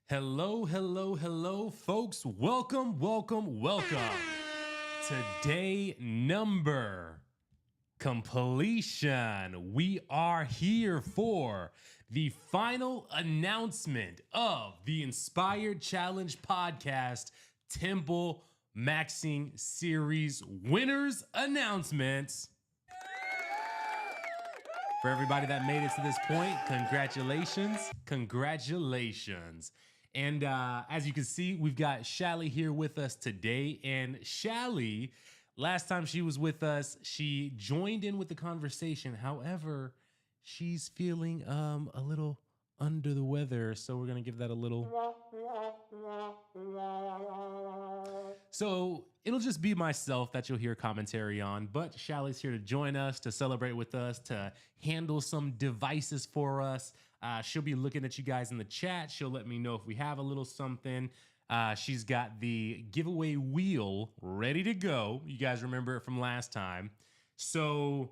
Hello, hello, hello, folks. Welcome, welcome, welcome to day number completion. We are here for the final announcement of the Inspired Challenge podcast Temple Maxing Series winners announcements. For everybody that made it to this point, congratulations. Congratulations. And as you can see, we've got Shally here with us today. And Shally, last time she was with us, she joined in with the conversation. However, she's feeling a little under the weather. So we're going to give that a little. So it'll just be myself that you'll hear commentary on, but Shally's here to join us, to celebrate with us, to handle some devices for us. She'll be looking at you guys in the chat. She'll let me know if we have a little something. She's got the giveaway wheel ready to go. You guys remember it from last time. So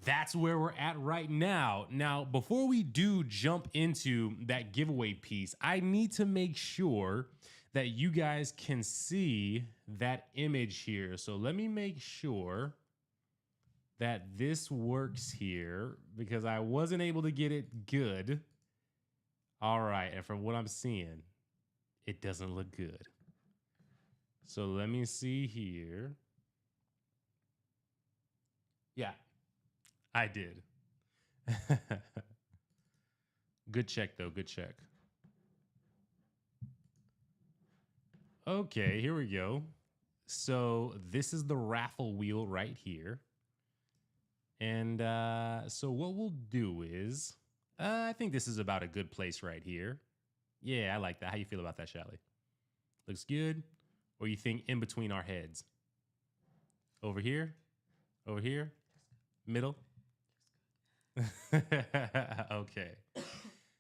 that's where we're at right now. Now, before we do jump into that giveaway piece, I need to make sure that you guys can see that image here. So let me make sure that this works here because I wasn't able to get it good. All right, and from what I'm seeing, it doesn't look good. So let me see here. Yeah, I did. Good check, though. Good check. Okay, here we go. So this is the raffle wheel right here. And so what we'll do is, I think this is about a good place right here. Yeah, I like that. How you feel about that, Shally? Looks good? Or you think in between our heads? Over here? Over here? Middle? Okay.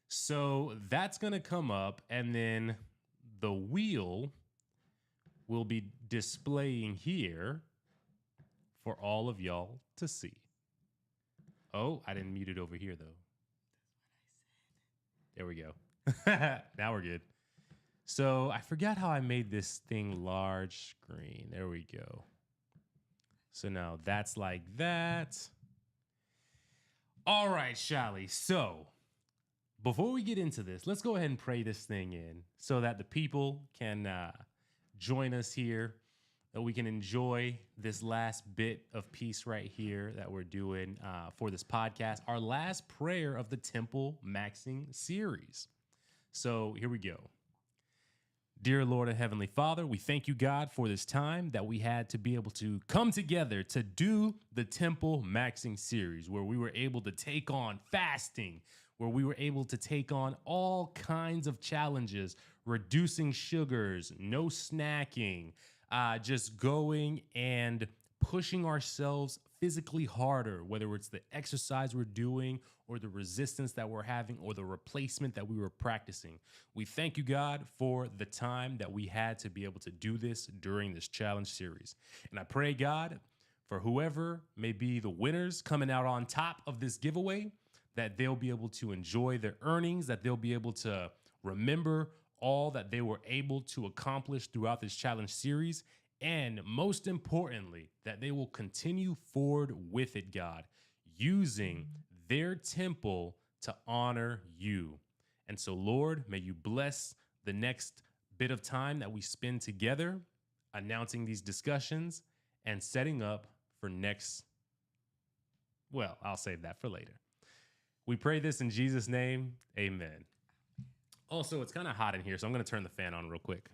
So that's going to come up, and then the wheel will be displaying here for all of y'all to see. Oh, I didn't mute it over here, though. There we go. Now we're good. So I forgot how I made this thing large screen. There we go. So now that's like that. All right, Shally. So before we get into this, let's go ahead and pray this thing in so that the people can join us here, that we can enjoy this last bit of peace right here that we're doing for this podcast, our last prayer of the Temple Maxing series. So here we go. Dear Lord and Heavenly Father, we thank you, God, for this time that we had to be able to come together to do the Temple Maxing series, where we were able to take on fasting, where we were able to take on all kinds of challenges, reducing sugars, no snacking, just going and pushing ourselves physically harder, whether it's the exercise we're doing or the resistance that we're having or the replacement that we were practicing. We thank you, God, for the time that we had to be able to do this during this challenge series. And I pray, God, for whoever may be the winners coming out on top of this giveaway, that they'll be able to enjoy their earnings, that they'll be able to remember all that they were able to accomplish throughout this challenge series. And most importantly, that they will continue forward with it, God, using their temple to honor you. And so, Lord, may you bless the next bit of time that we spend together announcing these discussions and setting up for next. Well, I'll save that for later. We pray this in Jesus' name. Amen. Also, it's kind of hot in here, so I'm going to turn the fan on real quick.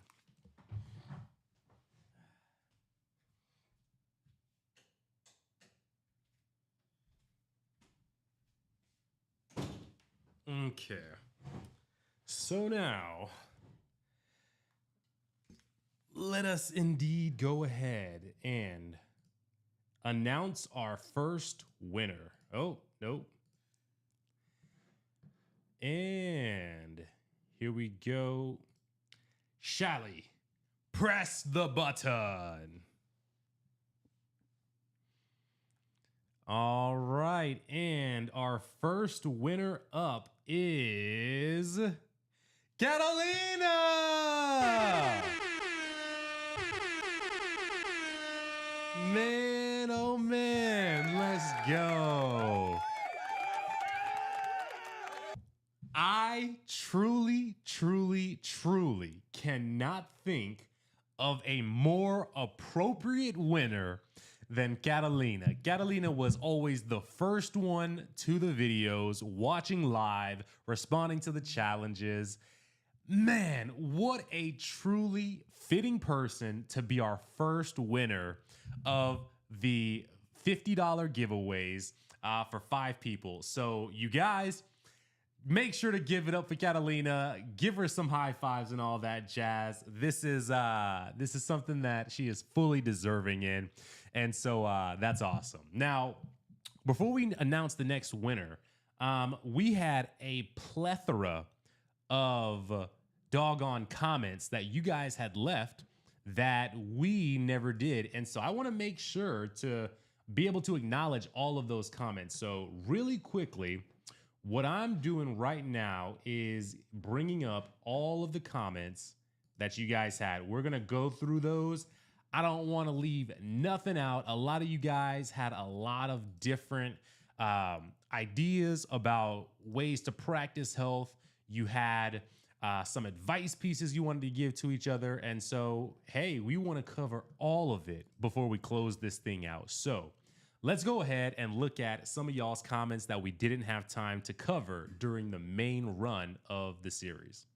Okay. So now, let us indeed go ahead and announce our first winner. Oh, nope. And here we go. Shally, press the button. All right. And our first winner up is Catalina! Man, oh man, let's go. I truly, truly, truly cannot think of a more appropriate winner than Catalina. Catalina was always the first one to the videos, watching live, responding to the challenges. Man, what a truly fitting person to be our first winner of the $50 giveaways for 5 people. So, you guys, make sure to give it up for Catalina. Give her some high fives and all that jazz. This is something that she is fully deserving in, and so that's awesome. Now, before we announce the next winner, we had a plethora of doggone comments that you guys had left that we never did, and so I want to make sure to be able to acknowledge all of those comments. So really quickly, what I'm doing right now is bringing up all of the comments that you guys had. We're going to go through those. I don't want to leave nothing out. A lot of you guys had a lot of different ideas about ways to practice health. You had some advice pieces you wanted to give to each other. And so, hey, we want to cover all of it before we close this thing out. So let's go ahead and look at some of y'all's comments that we didn't have time to cover during the main run of the series.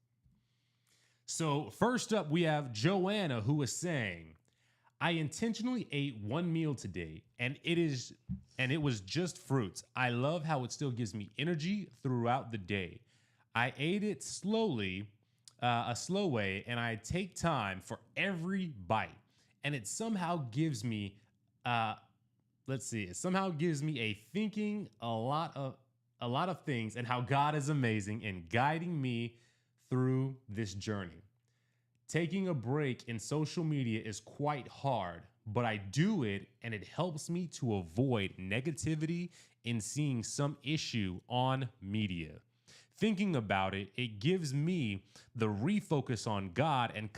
So first up, we have Joanna, who is saying, I intentionally ate one meal today, and it was just fruits. I love how it still gives me energy throughout the day. I ate it slowly, a slow way, and I take time for every bite, and it somehow gives me it somehow gives me a thinking a lot of things and how God is amazing in guiding me through this journey. Taking a break in social media is quite hard, but I do it and it helps me to avoid negativity in seeing some issue on media. Thinking about it, it gives me the refocus on God and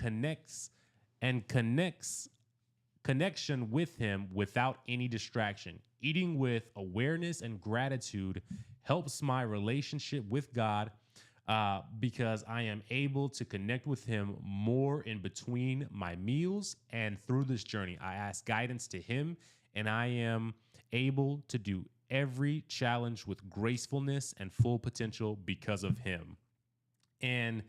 connection with him without any distraction. Eating with awareness and gratitude helps my relationship with God because I am able to connect with him more in between my meals and through this journey. I ask guidance to him, and I am able to do every challenge with gracefulness and full potential because of him. And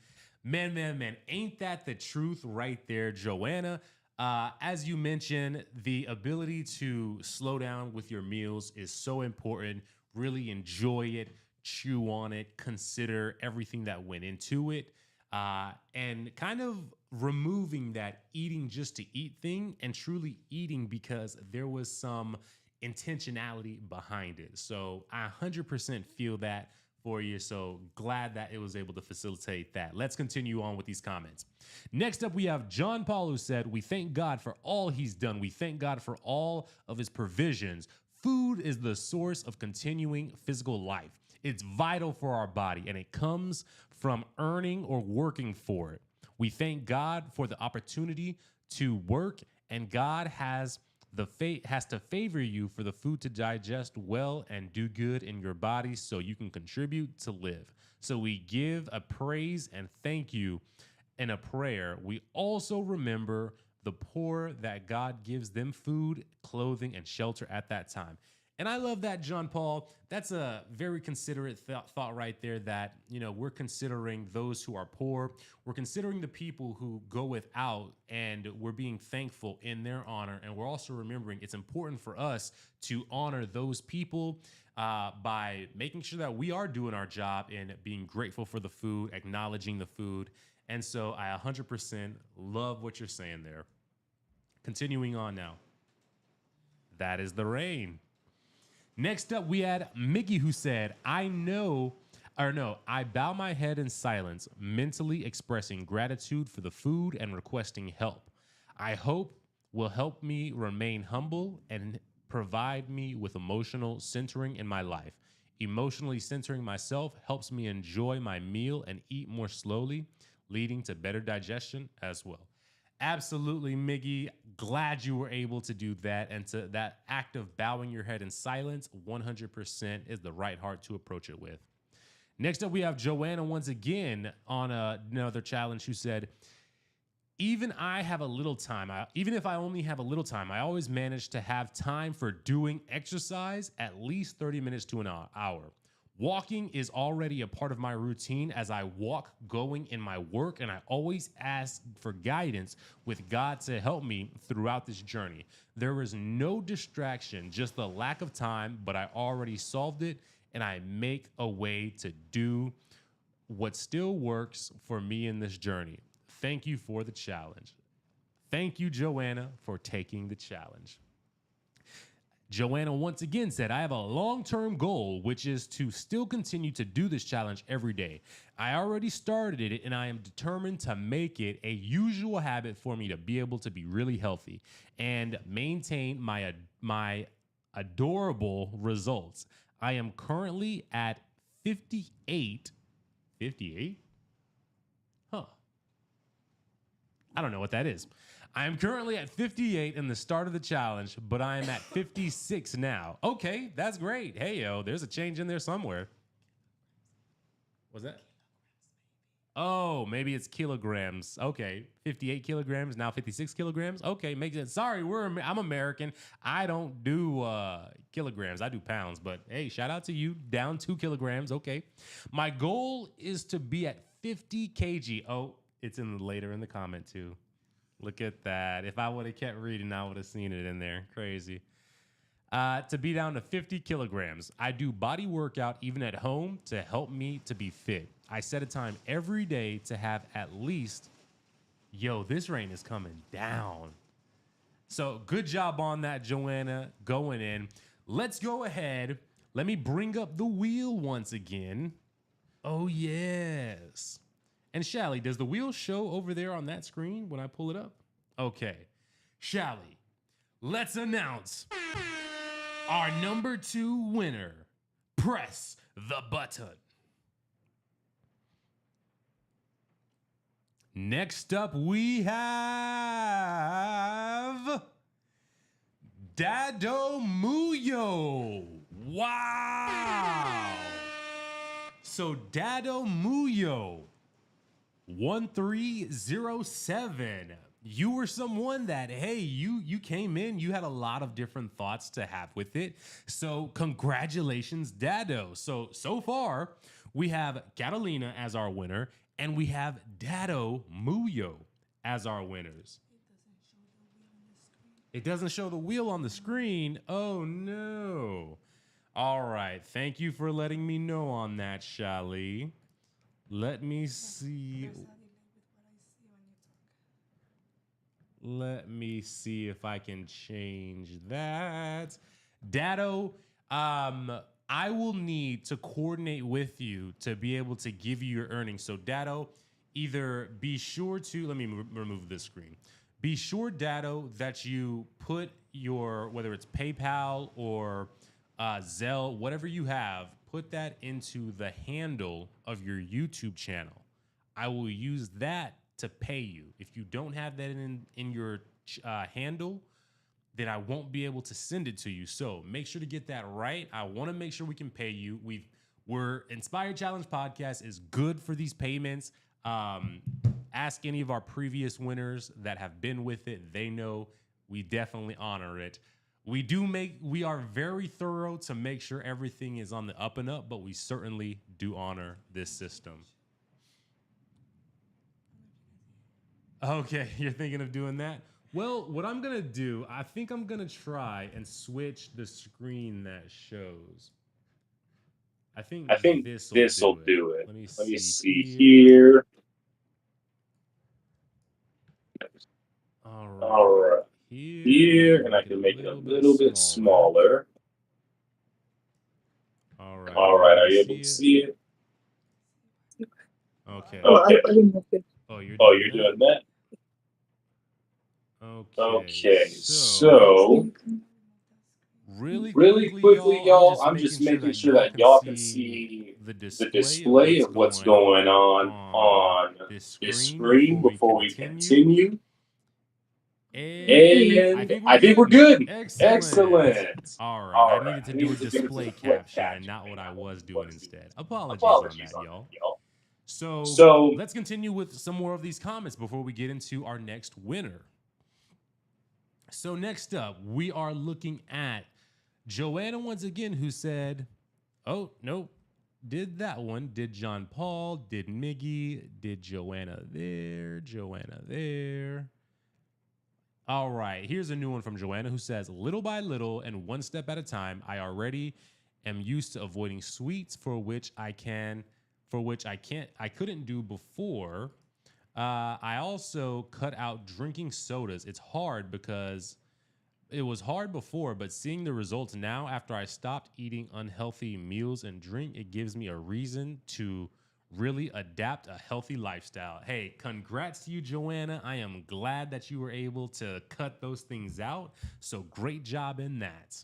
man, ain't that the truth right there, Joanna? As you mentioned, the ability to slow down with your meals is so important. Really enjoy it, chew on it, consider everything that went into it, and kind of removing that eating just to eat thing and truly eating because there was some intentionality behind it. So I 100% feel that for you. So glad that it was able to facilitate that. Let's continue on with these comments. Next up, we have John Paul, who said, we thank God for all he's done. We thank God for all of his provisions. Food is the source of continuing physical life. It's vital for our body, and it comes from earning or working for it. We thank God for the opportunity to work, and God has to favor you for the food to digest well and do good in your body so you can contribute to live. So we give a praise and thank you in a prayer. We also remember the poor, that God gives them food, clothing, and shelter at that time. And I love that, John Paul. That's a very considerate thought right there, that, you know, we're considering those who are poor. We're considering the people who go without, and we're being thankful in their honor. And we're also remembering it's important for us to honor those people by making sure that we are doing our job and being grateful for the food, acknowledging the food. And so I 100% love what you're saying there. Continuing on now. That is the rain. Next up, we had Mickey, who said, I bow my head in silence, mentally expressing gratitude for the food and requesting help. I hope will help me remain humble and provide me with emotional centering in my life. Emotionally centering myself helps me enjoy my meal and eat more slowly. leading to better digestion as well. Absolutely, Miggy. Glad you were able to do that. And to that act of bowing your head in silence, 100% is the right heart to approach it with. Next up, we have Joanna once again on another challenge who said, even I have a little time. Even if I only have a little time, I always manage to have time for doing exercise at least 30 minutes to an hour. Walking is already a part of my routine as I walk going in my work, and I always ask for guidance with God to help me throughout this journey. There is no distraction, just the lack of time, but I already solved it, and I make a way to do what still works for me in this journey. Thank you for the challenge. Thank you, Joanna, for taking the challenge. Joanna once again said, I have a long-term goal, which is to still continue to do this challenge every day. I already started it, and I am determined to make it a usual habit for me to be able to be really healthy and maintain my adorable results. I am currently at 58. 58? Huh. I don't know what that is. I am currently at 58 in the start of the challenge, but I am at 56 now. Okay, that's great. Hey, yo, there's a change in there somewhere. What's that? Oh, maybe it's kilograms. Okay, 58 kilograms, now 56 kilograms. Okay, makes sense. Sorry, I'm American. I don't do kilograms. I do pounds, but hey, shout out to you. Down 2 kilograms. Okay. My goal is to be at 50 kg. Oh, it's later in the comment too. Look at that. If I would have kept reading, I would have seen it in there. Crazy. To be down to 50 kilograms. I do body workout even at home to help me to be fit. I set a time every day to have at least, this rain is coming down. So good job on that, Joanna, going in. Let's go ahead. Let me bring up the wheel once again. Oh, yes. And Shally, does the wheel show over there on that screen when I pull it up? Okay. Shally, let's announce our number 2 winner. Press the button. Next up, we have Dado Muyo. Wow. So Dado Muyo, 1307. You were someone that, hey, you came in, you had a lot of different thoughts to have with it. So congratulations, Dado. So far, we have Catalina as our winner, and we have Dado Muyo as our winners. It doesn't show the wheel on the screen. Oh, no. All right. Thank you for letting me know on that, Shally. Let me see. Let me see if I can change that. Dado, I will need to coordinate with you to be able to give you your earnings. So Dado, either be sure to, let me remove this screen. Be sure, Dado, that you put your, whether it's PayPal or Zelle, whatever you have, put that into the handle of your YouTube channel. I will use that to pay you. If you don't have that in your handle, then I won't be able to send it to you. So make sure to get that right. I want to make sure we can pay you. We're Inspired Challenge Podcast is good for these payments. Ask any of our previous winners that have been with it. They know we definitely honor it. We are very thorough to make sure everything is on the up and up, but we certainly do honor this system. Okay, you're thinking of doing that? Well, what I'm going to do, I think I'm going to try and switch the screen that shows. I think this will do it. Let me see here. All right. Here, and I can make it a little bit smaller. All right. Are you able to see it? Okay. Oh, you're doing that? Okay. So Really Really quickly, quickly, y'all, I'm y'all, just I'm just making sure making that sure y'all that can y'all can see see the the display of display what's of what's going going on on this this screen screen before we before we continue. continue. And I And think we're I think we're good. good. Excellent. Excellent. All right. I All right. needed to I do a needed to do a display display capture and capture not and what I not what was I doing was doing instead. instead. Apologies on Apologies that, on y'all. that, y'all. So So let's continue with some more of these comments before we get into our next winner. So next up, we are looking at Joanna once again, who said, "Oh nope, did that one? Did John Paul? Did Miggy? Did Joanna there? Joanna there?" All right, here's a new one from Joanna who says, "Little by little and one step at a time, I already am used to avoiding sweets for which I couldn't do before. I also cut out drinking sodas. It's hard because it was hard before, but seeing the results now after I stopped eating unhealthy meals and drink, it gives me a reason to really adapt a healthy lifestyle." Hey, congrats to you, Joanna. I am glad that you were able to cut those things out. So great job in that.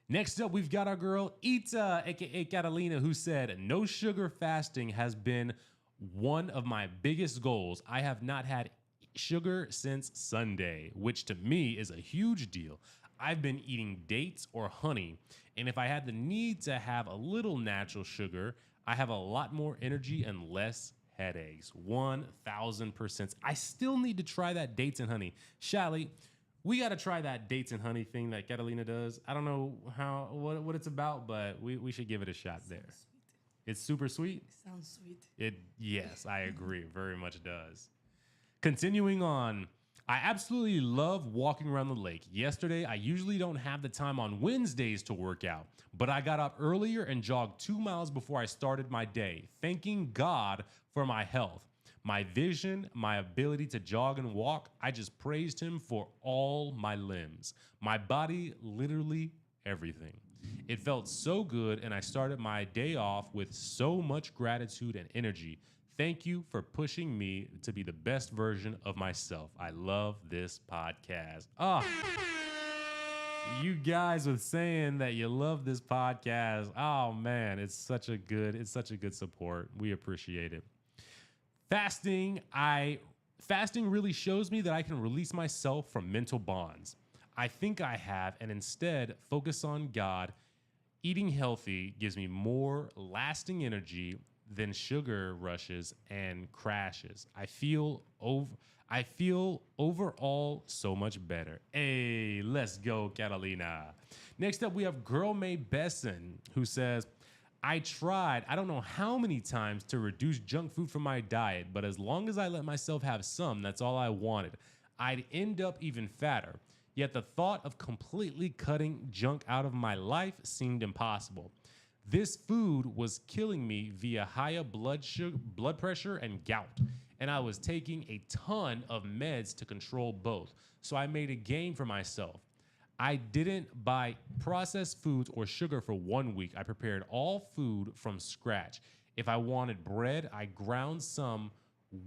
Next up, we've got our girl Ita, aka Catalina, who said, "No sugar fasting has been one of my biggest goals. I have not had sugar since Sunday, which to me is a huge deal. I've been eating dates or honey, and if I had the need to have a little natural sugar, I have a lot more energy and less headaches." 1000%. I still need to try that dates and honey. Shally, we got to try that dates and honey thing that Catalina does. I don't know what it's about, but we should give it a shot there. Sounds sweet. It's super sweet. It sounds sweet. It Yes, I agree. Very much does. Continuing on, I absolutely love walking around the lake. Yesterday, I usually don't have the time on Wednesdays to work out, but I got up earlier and jogged 2 miles before I started my day, thanking God for my health, my vision, my ability to jog and walk. I just praised Him for all my limbs, my body, literally everything. It felt so good, and I started my day off with so much gratitude and energy. Thank you for pushing me to be the best version of myself. I love this podcast. You guys with saying that you love this podcast. Oh man, it's such a good support. We appreciate it. Fasting, I Fasting really shows me that I can release myself from mental bonds. I think I have, and instead focus on God. Eating healthy gives me more lasting energy than sugar rushes and crashes. I feel overall so much better. Hey, let's go, Catalina. Next up, we have Girl May Besson, who says, "I tried, I don't know how many times to reduce junk food from my diet, but as long as I let myself have some, that's all I wanted. I'd end up even fatter. Yet the thought of completely cutting junk out of my life seemed impossible. This food was killing me via higher blood pressure and gout, and I was taking a ton of meds to control both. So I made a game for myself. I didn't buy processed foods or sugar for 1 week. I prepared all food from scratch. If I wanted bread, I ground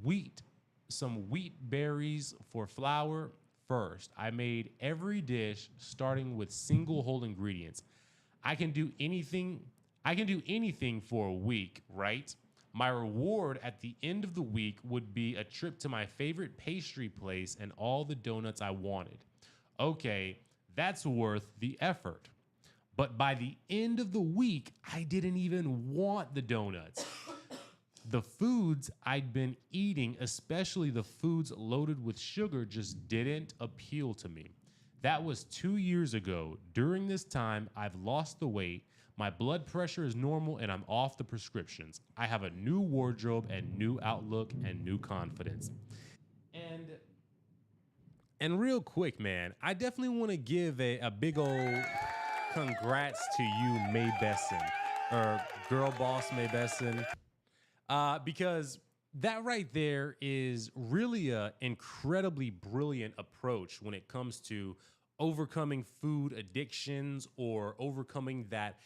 wheat, some wheat berries for flour first. I made every dish starting with single whole ingredients. I can do anything. I can do anything for a week, right? My reward at the end of the week would be a trip to my favorite pastry place and all the donuts I wanted. Okay, that's worth the effort. But by the end of the week, I didn't even want the donuts. The foods I'd been eating, especially the foods loaded with sugar, just didn't appeal to me. That was 2 years ago. During this time, I've lost the weight. My blood pressure is normal and I'm off the prescriptions. I have a new wardrobe and new outlook and new confidence." And real quick, man, I definitely want to give a big old congrats to you, May Besson, or girl boss May Besson, because that right there is really a incredibly brilliant approach when it comes to overcoming food addictions or overcoming that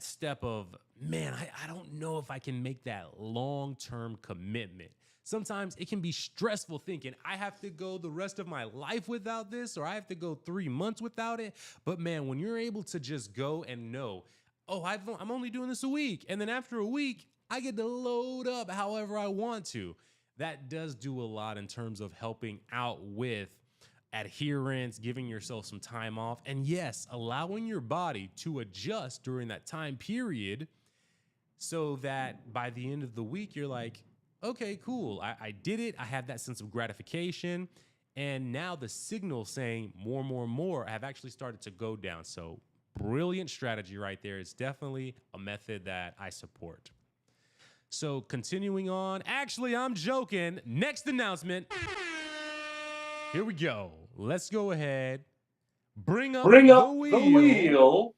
step of, man, I don't know if I can make that long-term commitment. sometimes it can be stressful thinking, I have to go the rest of my life without this, or I have to go 3 months without it. But man, when you're able to just go and know, oh, I'm only doing this a week, and then after a week, I get to load up however I want to. That does do a lot in terms of helping out with adherence, giving yourself some time off, and yes, allowing your body to adjust during that time period so that by the end of the week, you're like, okay, cool. I did it. I had that sense of gratification. And now the signal saying more have actually started to go down. So brilliant strategy right there. It's definitely a method that I support. So continuing on, actually, I'm joking. Next announcement. Here we go. Let's go ahead. Bring up the wheel.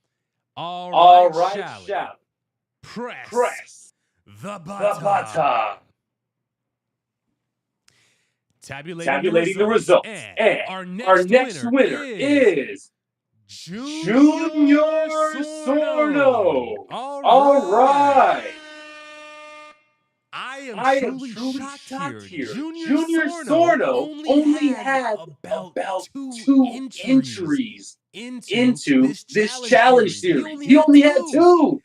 All right, Shally. Press the button. Tabulating the results. And our next winner is Junior Sorno. All right. I am truly shocked here. Junior Sorno only had about two entries into this challenge series. He only had two.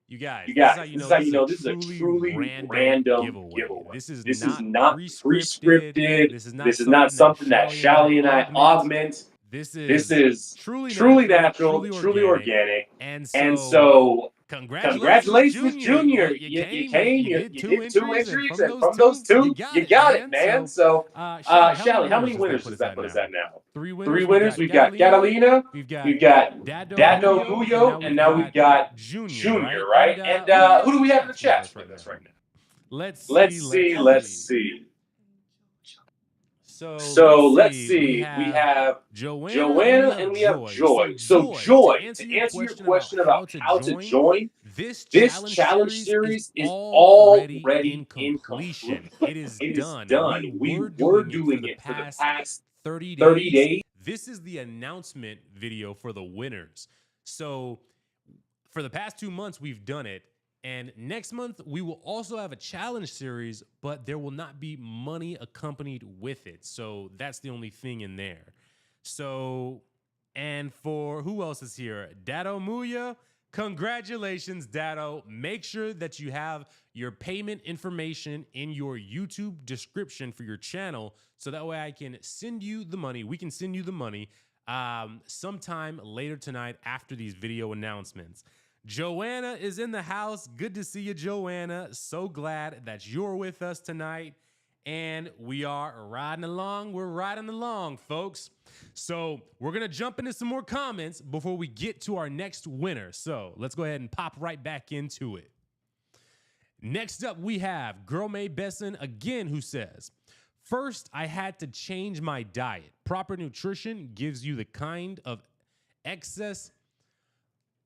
You guys, this is how you know this is a truly random giveaway. This is not pre-scripted. This is not something that Shally and I augment. This is truly natural, truly organic. And so congratulations, Junior. You came, you did two entries, and from those two, you got it, man. So, Shally, how many winners does that put us at now? Three winners. We've got Catalina, we've got Dado Huyo, and now we've got Junior, right? And who do we have in the chat with us right now? Let's see. So let's see. We have Joanna and we have Joy. So Joy, to answer your question about how to join, this challenge series is already in completion. It is done. We were doing it for the past 30 days. This is the announcement video for the winners. So for the past 2 months, we've done it. And next month, we will also have a challenge series, but there will not be money accompanied with it. So that's the only thing in there. So, and for who else is here? Dado Muya. Congratulations, Dado. Make sure that you have your payment information in your YouTube description for your channel. So that way I can send you the money. We can send you the money sometime later tonight after these video announcements. Joanna is in the house. Good to see you, Joanna. So glad that you're with us tonight. And we are riding along. We're riding along, folks. So we're going to jump into some more comments before we get to our next winner. So let's go ahead and pop right back into it. Next up, we have Girl May Besson again, who says, first, I had to change my diet. Proper nutrition gives you the kind of excess.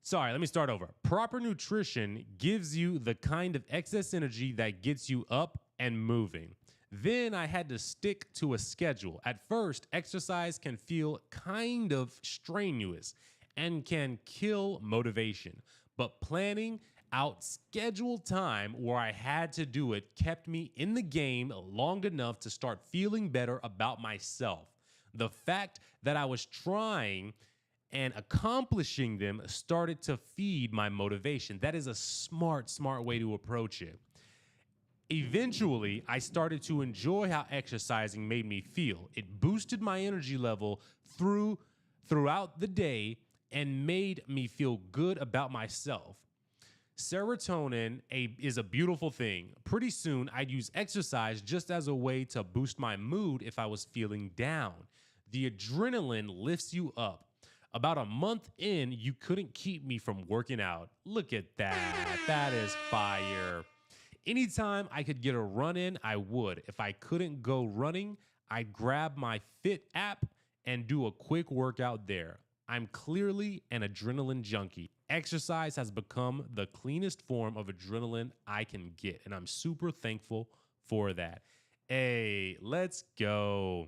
Sorry, let me start over. Proper nutrition gives you the kind of excess energy that gets you up and moving. Then I had to stick to a schedule. At first, exercise can feel kind of strenuous and can kill motivation. But planning out scheduled time where I had to do it kept me in the game long enough to start feeling better about myself. The fact that I was trying and accomplishing them started to feed my motivation. That is a smart way to approach it. Eventually, I started to enjoy how exercising made me feel. It boosted my energy level throughout the day and made me feel good about myself. Serotonin is a beautiful thing. Pretty soon, I'd use exercise just as a way to boost my mood if I was feeling down. The adrenaline lifts you up. About a month in, you couldn't keep me from working out. Look at that. That is fire. Anytime I could get a run in, I would. If I couldn't go running, I'd grab my Fit app and do a quick workout there. I'm clearly an adrenaline junkie. Exercise has become the cleanest form of adrenaline I can get, and I'm super thankful for that. Hey, let's go.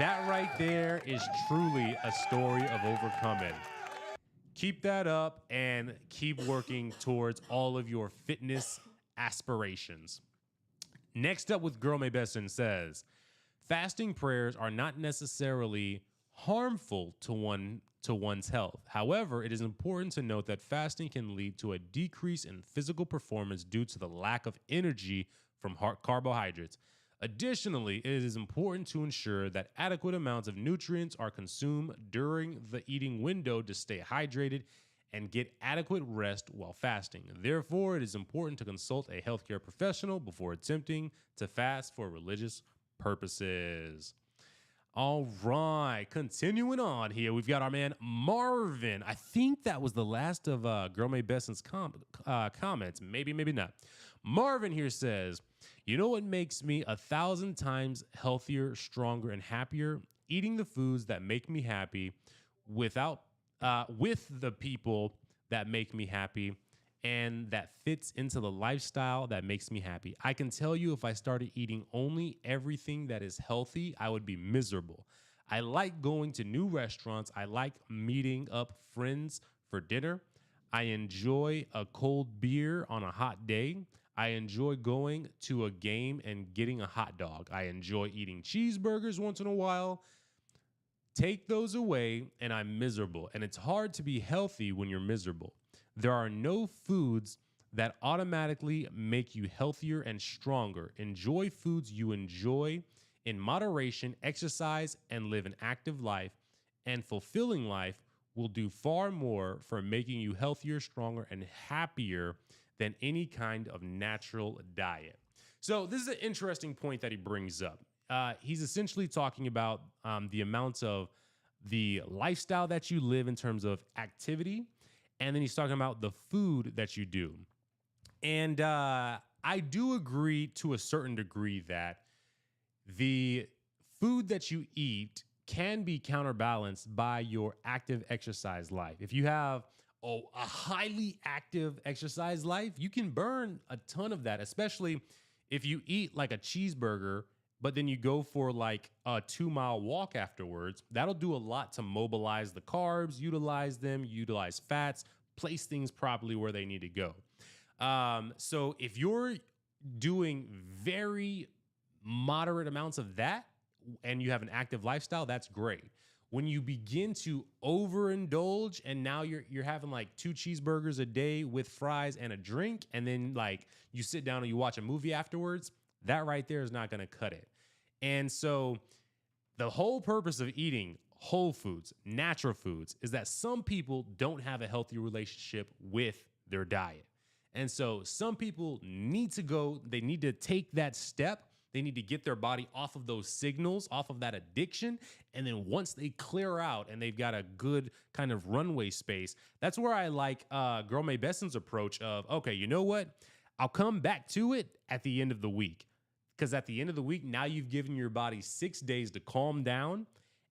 That right there is truly a story of overcoming. Keep that up and keep working towards all of your fitness aspirations. Next up with Girl May Besson says, fasting prayers are not necessarily harmful to one's health. However, it is important to note that fasting can lead to a decrease in physical performance due to the lack of energy from carbohydrates. Additionally, it is important to ensure that adequate amounts of nutrients are consumed during the eating window to stay hydrated and get adequate rest while fasting. Therefore, it is important to consult a healthcare professional before attempting to fast for religious purposes. All right, continuing on here, we've got our man Marvin. I think that was the last of Girl May Besson's comments. Maybe, maybe not. Marvin here says, you know what makes me 1,000 times healthier, stronger, and happier? Eating the foods that make me happy with the people that make me happy and that fits into the lifestyle that makes me happy. I can tell you if I started eating only everything that is healthy, I would be miserable. I like going to new restaurants. I like meeting up friends for dinner. I enjoy a cold beer on a hot day. I enjoy going to a game and getting a hot dog. I enjoy eating cheeseburgers once in a while. Take those away and I'm miserable. And it's hard to be healthy when you're miserable. There are no foods that automatically make you healthier and stronger. Enjoy foods you enjoy in moderation, exercise, and live an active life. And fulfilling life will do far more for making you healthier, stronger, and happier than any kind of natural diet. So this is an interesting point that he brings up. He's essentially talking about the amounts of the lifestyle that you live in terms of activity. And then he's talking about the food that you do. And I do agree to a certain degree that the food that you eat can be counterbalanced by your active exercise life. If you have a highly active exercise life, you can burn a ton of that, especially if you eat like a cheeseburger, but then you go for like a 2-mile walk afterwards. That'll do a lot to mobilize the carbs, utilize them, utilize fats, place things properly where they need to go. So if you're doing very moderate amounts of that and you have an active lifestyle, that's great. When you begin to overindulge and now you're having like 2 cheeseburgers a day with fries and a drink, and then like you sit down and you watch a movie afterwards, that right there is not going to cut it. And so the whole purpose of eating whole foods, natural foods, is that some people don't have a healthy relationship with their diet. And so some people need to take that step. They need to get their body off of those signals, off of that addiction. And then once they clear out and they've got a good kind of runway space, that's where I like Girl May Besson's approach of, okay, you know what? I'll come back to it at the end of the week. Because at the end of the week, now you've given your body 6 days to calm down.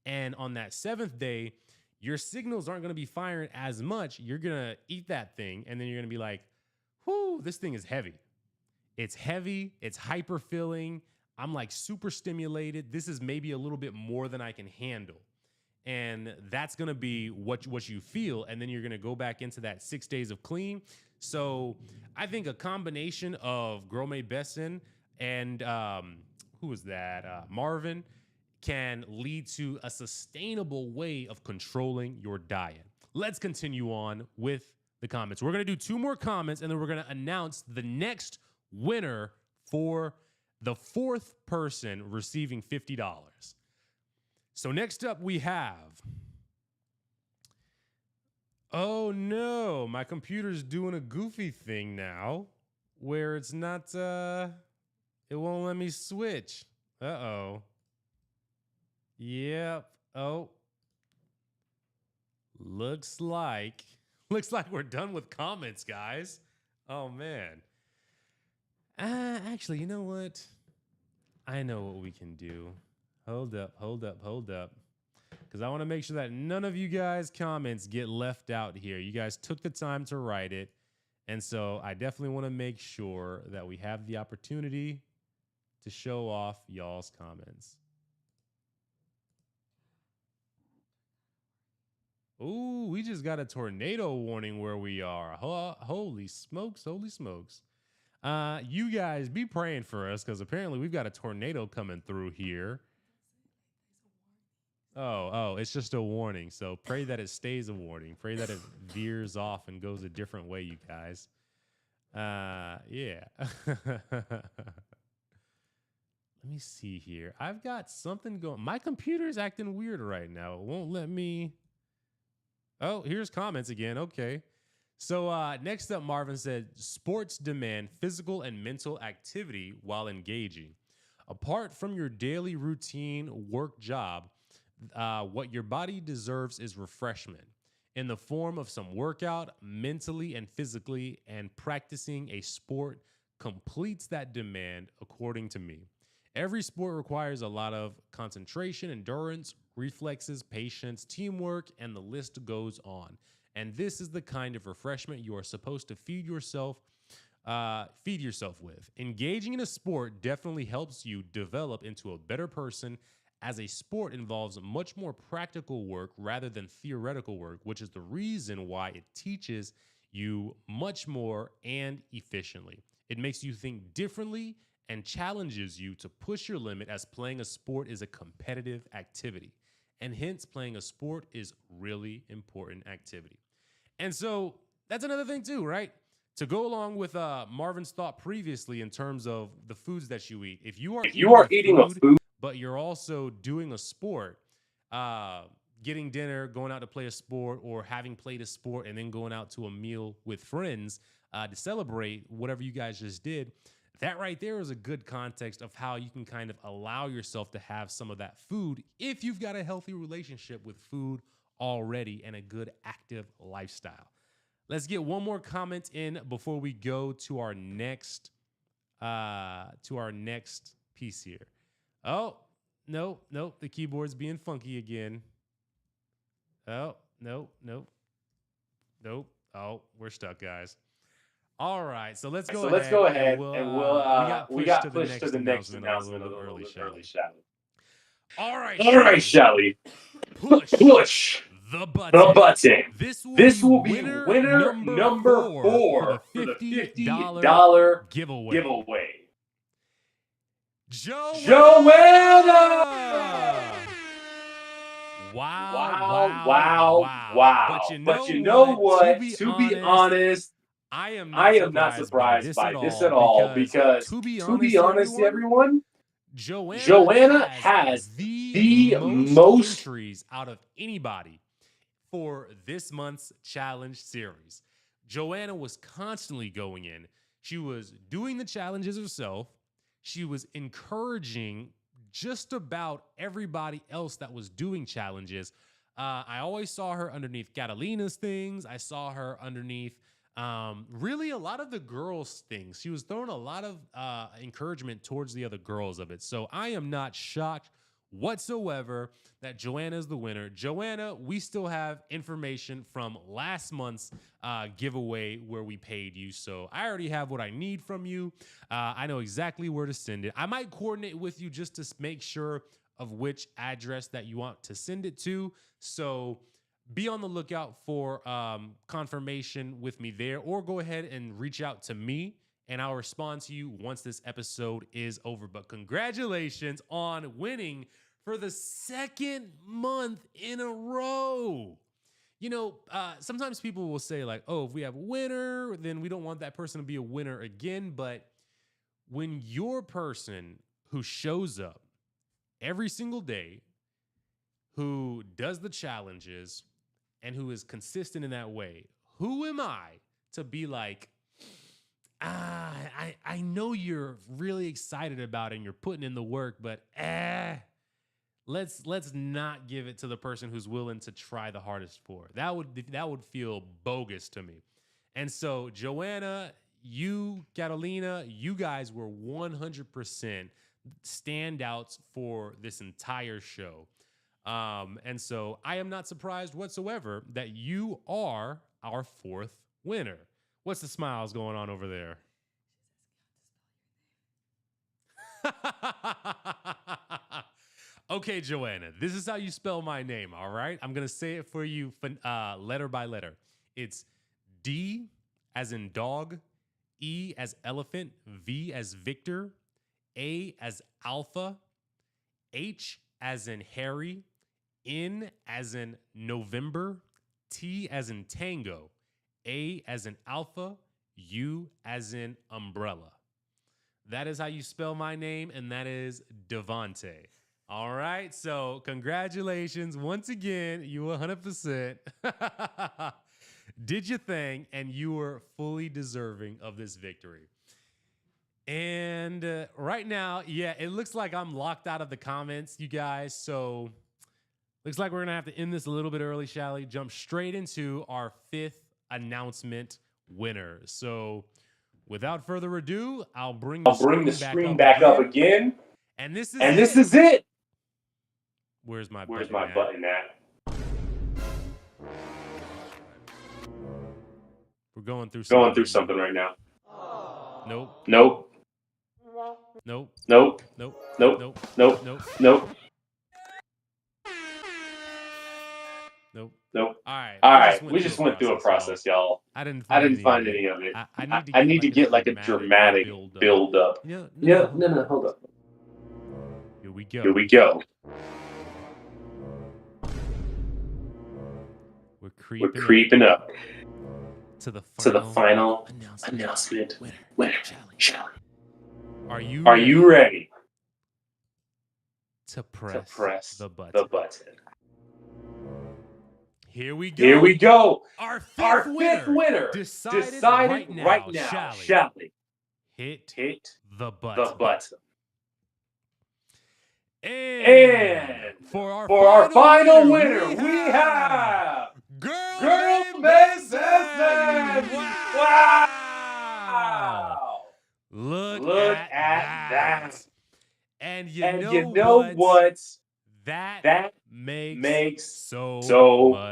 And on that 7th day, your signals aren't going to be firing as much. You're going to eat that thing. And then you're going to be like, whoo, this thing is heavy. It's heavy. It's hyper filling. I'm like super stimulated. This is maybe a little bit more than I can handle. And that's going to be what you feel. And then you're going to go back into that 6 days of clean. So I think a combination of Girl May Besson and who was that? Marvin can lead to a sustainable way of controlling your diet. Let's continue on with the comments. We're going to do 2 more comments, and then we're going to announce the next winner for the 4th person receiving $50. So next up we have, oh no, my computer's doing a goofy thing now where it's not, it won't let me switch. Uh-oh. Yep. Oh. Looks like we're done with comments, guys. Oh man. Actually, you know what? I know what we can do. Hold up. Because I want to make sure that none of you guys' comments get left out here. You guys took the time to write it. And so I definitely want to make sure that we have the opportunity to show off y'all's comments. Ooh, we just got a tornado warning where we are. Holy smokes, holy smokes. You guys be praying for us because apparently we've got a tornado coming through here. Oh, it's just a warning. So pray that it stays a warning. Pray that it veers off and goes a different way, you guys. Yeah. Let me see here. I've got something going. My computer is acting weird right now. It won't let me. Oh, here's comments again. Okay. So next up, Marvin said, sports demand physical and mental activity while engaging. Apart from your daily routine work job, what your body deserves is refreshment in the form of some workout, mentally and physically, and practicing a sport completes that demand, according to me. Every sport requires a lot of concentration, endurance, reflexes, patience, teamwork, and the list goes on. And this is the kind of refreshment you are supposed to feed yourself with. Engaging in a sport definitely helps you develop into a better person, as a sport involves much more practical work rather than theoretical work, which is the reason why it teaches you much more and efficiently. It makes you think differently and challenges you to push your limit, as playing a sport is a competitive activity. And hence, playing a sport is really important activity. And so that's another thing too, right? To go along with Marvin's thought previously in terms of the foods that you eat. If you are If you eating are a eating a food, food, but you're also doing a sport, getting dinner, going out to play a sport, or having played a sport and then going out to a meal with friends to celebrate whatever you guys just did, that right there is a good context of how you can kind of allow yourself to have some of that food if you've got a healthy relationship with food already and a good active lifestyle. Let's get one more comment in before we go to our next piece here. Oh, no, the keyboard's being funky again. Oh, nope. Oh, we're stuck, guys. All right, so let's go so let's ahead go and ahead and we got we pushed to got the pushed to next the next announcement a little announcement a bit little early, bit shall early, we? shall we? All right, All right, Shelly, Shelly, push push the the button. button. This will be This will be winner winner number number 4 for the four for the $50 $50 giveaway. giveaway. Joanna! Joanna! Wow, Wow, wow, wow, wow. But wow. you But know you know what? To what? be To be honest, honest, I am I not am not surprised by surprised this at by this all at all because, because, to be to be honest, honest, everyone, everyone, Joanna Joanna has has the the most most. entries out of anybody for this month's challenge series. Joanna was constantly going in. She was doing the challenges herself. She was encouraging just about everybody else that was doing challenges. I always saw her underneath Catalina's things. I saw her underneath really a lot of the girls' things. She was throwing a lot of encouragement towards the other girls of it. So I am not shocked whatsoever that Joanna is the winner. Joanna, we still have information from last month's giveaway where we paid you. So I already have what I need from you. I know exactly where to send it. I might coordinate with you just to make sure of which address that you want to send it to. So be on the lookout for confirmation with me there, or go ahead and reach out to me and I'll respond to you once this episode is over. But congratulations on winning for the second month in a row. You know, sometimes people will say, like, oh, if we have a winner, then we don't want that person to be a winner again. But when your person who shows up every single day, who does the challenges, and who is consistent in that way, who am I to be like, I know you're really excited about it and you're putting in the work, but let's not give it to the person who's willing to try the hardest for it. That would feel bogus to me. And so Joanna, you, Catalina, you guys were 100% standouts for this entire show. And so I am not surprised whatsoever that you are our fourth winner. What's the smiles going on over there? Okay, Joanna, this is how you spell my name, all right? I'm going to say it for you letter by letter. It's D as in dog, E as elephant, V as Victor, A as Alpha, H as in Harry, N as in November, T as in Tango, A as in Alpha, U as in Umbrella. That is how you spell my name, and that is Devonte. All right, so congratulations. Once again, you 100% did your thing, and you were fully deserving of this victory. And right now, yeah, it looks like I'm locked out of the comments, you guys. So looks like we're going to have to end this a little bit early, Shally. Jump straight into our 5th announcement winner. So without further ado, I'll bring the screen back up again. And this is it. Where's my button at? We're going through something right now. Nope. Nope. Nope. Nope. Nope. Nope. Nope. Nope. Nope. Nope. Nope. Nope. All right. We just went through a process, y'all. I didn't find any of it. I need to get like a dramatic build up. Yeah. No. Hold up. Here we go. We're creeping up to the final announcement. Winner. Shally. Are you ready to press the button? Here we go. Our fifth winner decided right now. Shally. Hit the button. And for our final winner, we have Girl Benson. Wow. Look at that. And you know what? That makes so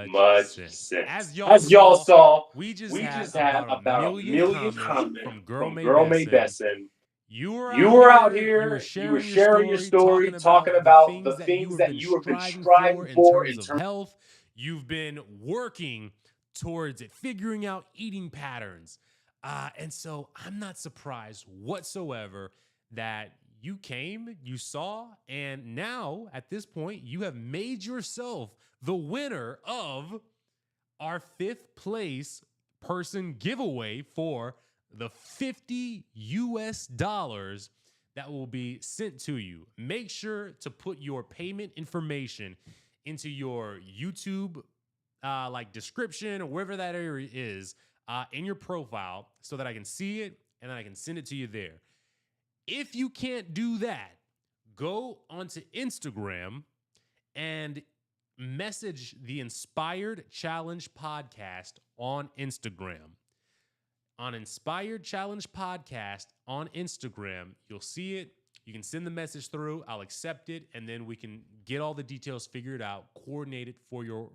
much sense. As y'all saw, we just had about a million comments from Girl May Besson. You were out here, you were sharing your story, talking about the things that you have been striving for in terms of health. You've been working towards it, figuring out eating patterns. And so I'm not surprised whatsoever that you came, you saw, and now at this point, you have made yourself the winner of our 5th place person giveaway for the $50 that will be sent to you. Make sure to put your payment information into your YouTube description or wherever that area is in your profile so that I can see it and then I can send it to you there. If you can't do that, go onto Instagram and message the Inspired Challenge Podcast on Instagram. On Inspired Challenge Podcast on Instagram, you'll see it. You can send the message through. I'll accept it, and then we can get all the details figured out, coordinated for your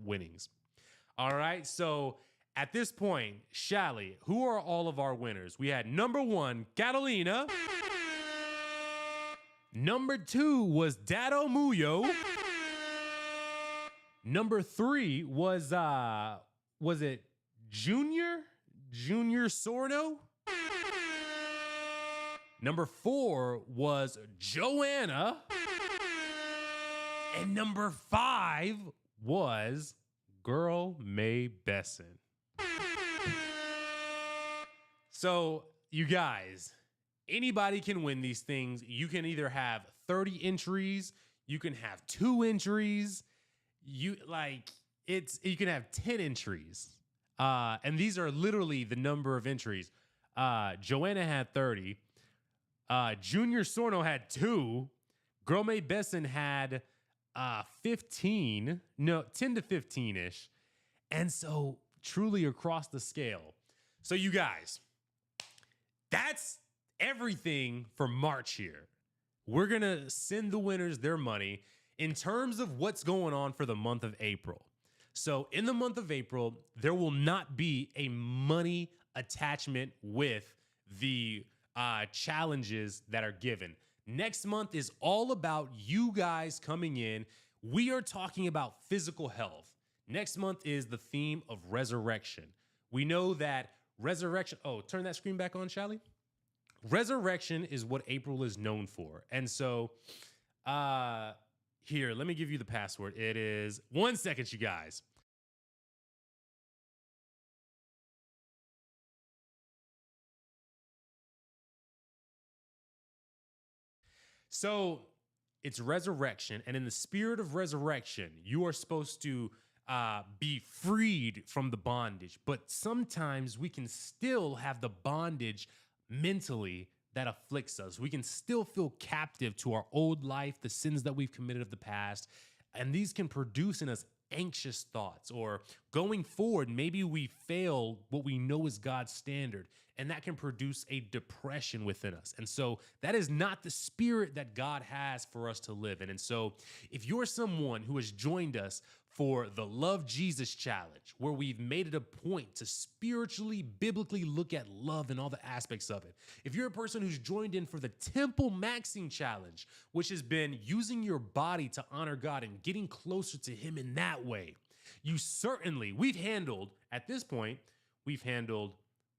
winnings. All right. So at this point, Shally, who are all of our winners? We had number 1, Catalina. Number 2 was Dado Muyo. Number 3 was it Junior Sorno? Number 4 was Joanna. And number 5 was Girl May Besson. So, you guys, anybody can win these things. You can either have 30 entries, you can have 2 entries, you can have 10 entries. And these are literally the number of entries. Joanna had 30. Junior Sorno had 2. Girl May Besson had 10 to 15-ish. And so truly across the scale. So you guys, that's everything for March here. We're going to send the winners their money in terms of what's going on for the month of April. So in the month of April, there will not be a money attachment with the challenges that are given. Next month is all about you guys coming in. We are talking about physical health. Next month is the theme of resurrection. We know that Resurrection. Oh, turn that screen back on, Shally. Resurrection is what April is known for. And so here, let me give you the password. It is 1 second, you guys. So it's resurrection. And in the spirit of resurrection, you are supposed to be freed from the bondage. But sometimes we can still have the bondage mentally that afflicts us. We can still feel captive to our old life, the sins that we've committed of the past. And these can produce in us anxious thoughts, or going forward, maybe we fail what we know is God's standard, and that can produce a depression within us. And so that is not the spirit that God has for us to live in. And so if you're someone who has joined us for the Love Jesus Challenge, where we've made it a point to spiritually, biblically look at love and all the aspects of it. If you're a person who's joined in for the Temple Maxing Challenge, which has been using your body to honor God and getting closer to Him in that way, we've handled, at this point, we've handled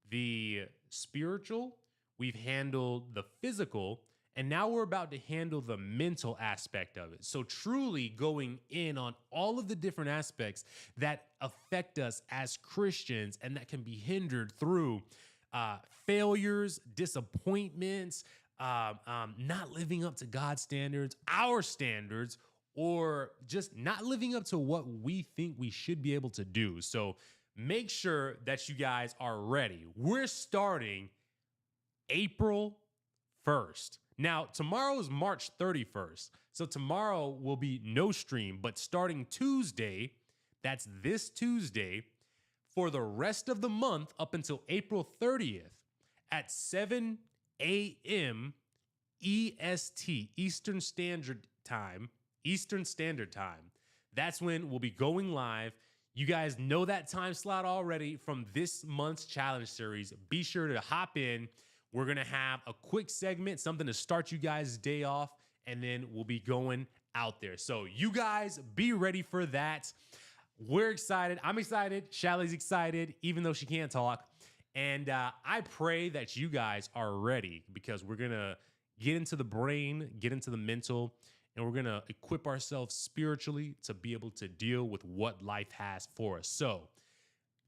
the spiritual, we've handled the physical, and now we're about to handle the mental aspect of it. So truly going in on all of the different aspects that affect us as Christians and that can be hindered through failures, disappointments, not living up to God's standards, our standards, or just not living up to what we think we should be able to do. So make sure that you guys are ready. We're starting April 1st. Now, tomorrow is March 31st. So tomorrow will be no stream, but starting Tuesday, that's this Tuesday, for the rest of the month up until April 30th at 7 a.m. EST, Eastern Standard Time. That's when we'll be going live. You guys know that time slot already from this month's challenge series. Be sure to hop in. We're going to have a quick segment, something to start you guys' day off, and then we'll be going out there. So you guys be ready for that. We're excited. I'm excited. Shally's excited, even though she can't talk. And I pray that you guys are ready, because we're going to get into the brain, get into the mental, and we're going to equip ourselves spiritually to be able to deal with what life has for us. So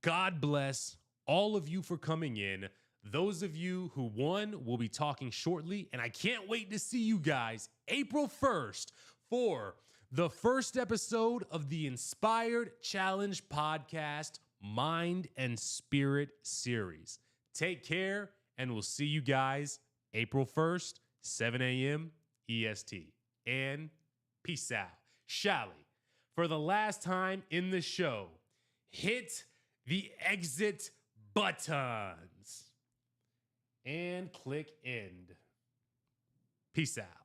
God bless all of you for coming in. Those of you who won will be talking shortly, and I can't wait to see you guys April 1st for the first episode of the Inspired Challenge Podcast Mind and Spirit series. Take care, and we'll see you guys April 1st, 7 a.m. EST. And peace out. Shally, for the last time in the show, hit the exit buttons and click end. Peace out.